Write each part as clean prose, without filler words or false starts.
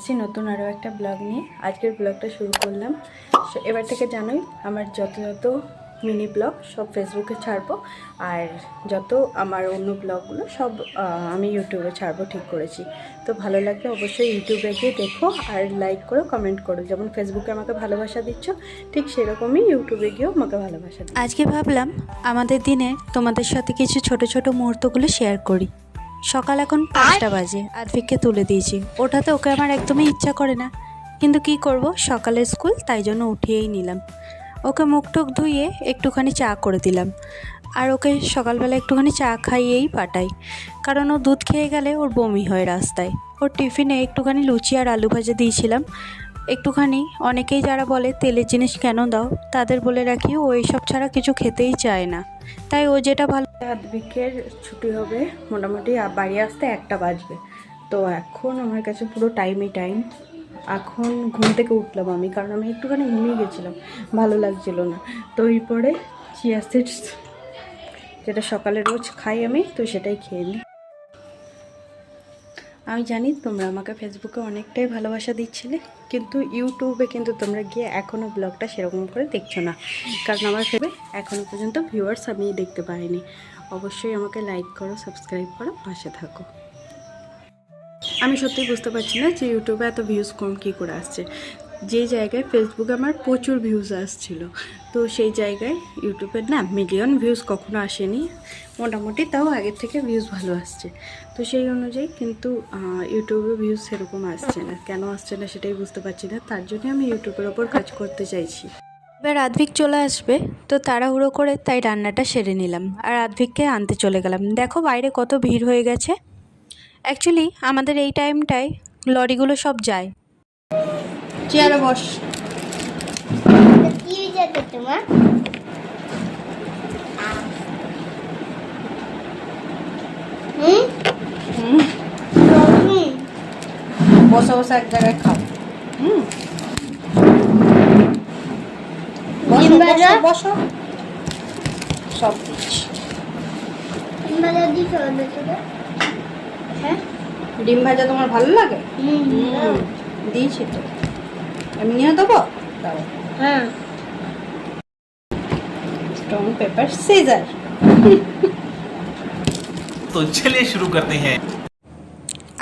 এসেছি নতুন আরও একটা ব্লগ নিয়ে। আজকের ব্লগটা শুরু করলাম। এবার থেকে জানোই আমার যত মিনি ব্লগ সব ফেসবুকে ছাড়বো, আর যত আমার অন্য ব্লগগুলো সব আমি ইউটিউবে ছাড়বো ঠিক করেছি। তো ভালো লাগলে অবশ্যই ইউটিউবে গিয়ে দেখো আর লাইক করো, কমেন্ট করো। যেমন ফেসবুকে আমাকে ভালোবাসা দিচ্ছ, ঠিক সেরকমই ইউটিউবে গিয়েও আমাকে ভালোবাসা দিচ্ছ। আজকে ভাবলাম আমাদের দিনে তোমাদের সাথে কিছু ছোট ছোট মুহূর্তগুলো শেয়ার করি। সকাল এখন 5টা বাজে, আদ্ভিককে তুলে দিয়েছি। ওঠাতে ওকে আমার একদমই ইচ্ছা করে না, কিন্তু কি করব, সকালের স্কুল, তাই জন্য উঠিয়েই নিলাম। ওকে মুখ টুক ধুইয়ে একটুখানি চা করে দিলাম, আর ওকে সকালবেলা একটুখানি চা খাইয়েই পাঠাই, কারণ ও দুধ খেয়ে গেলে ওর বমি হয় রাস্তায়। ওর টিফিনে একটুখানি লুচি আর আলু ভাজা দিয়েছিলাম। একটুখানি, অনেকেই যারা বলে তেলের জিনিস কেন দাও, তাদের বলে রাখি ও এইসব ছাড়া কিছু খেতেই চায় না, তাই ও যেটা ভালো। আদ্ভিকের ছুটি হবে মোটামুটি বাড়ি আসতে 1টা বাজবে। তো এখন আমার কাছে পুরো টাইম। এখন ঘুম থেকে উঠলাম আমি, কারণ আমি একটুখানি ঘুমিয়ে গেছিলাম, ভালো লাগছিল না। তো এরপরে চিয়া সিডস, যেটা সকালে রোজ খাই আমি, তো সেটাই খেয়ে নিই। আমি জানি তোমরা আমাকে ফেসবুকে অনেকটাই ভালোবাসা দিচ্ছিলে, কিন্তু ইউটিউবে কিন্তু তোমরা গিয়ে এখনও ব্লগটা সেরকম করে দেখছো না, কারণ আমার ফেসবুকে এখনও পর্যন্ত ভিউয়ার্স আমি দেখতে পাইনি। অবশ্যই আমাকে লাইক করো, সাবস্ক্রাইব করো, পাশে থাকো। আমি সত্যি বুঝতে পারছি না যে ইউটিউবে এত ভিউজ কম কী করে আসছে। যে জায়গায় ফেসবুকে আমার প্রচুর ভিউজ আসছিল, তো সেই জায়গায় ইউটিউবের না মিলিয়ন ভিউজ কখনো আসেনি, মোটামুটি তাও আগের থেকে ভিউজ ভালো আসছে। তো সেই অনুযায়ী কিন্তু ইউটিউবে ভিউজ সেরকম আসছে না, কেন আসছে না সেটাই বুঝতে পারছি না। তার জন্য আমি ইউটিউবের ওপর কাজ করতে চাইছি। এবার আদ্ভিক চলে আসবে, তো তাড়াহুড়ো করে তাই রান্নাটা সেরে নিলাম, আর আদ্ভিককে আনতে চলে গেলাম। দেখো বাইরে কত ভিড় হয়ে গেছে। অ্যাকচুয়ালি আমাদের এই টাইমটায় লরিগুলো সব যায়। চেয়ারে বস। বসে বসে এক জায়গায় খাও। বসো, সব দিচ্ছি। হ্যাঁ, ডিম ভাজা তোমার ভালো লাগে? দিয়েছি তো, আমি নিয়ে দেবো। হ্যাঁ, स्टोन पेपर सीजर। तो चलिए शुरू करते हैं।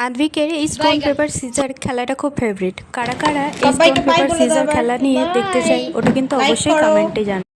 আদ্ভিকের এই স্টোন পেপার সিজার খেলাটা খুব ফেভারিট। কারা কারা এই স্টোন পেপার সিজার খেলা নিয়ে দেখতে চাই, ওটা কিন্তু অবশ্যই কমেন্টে জানান।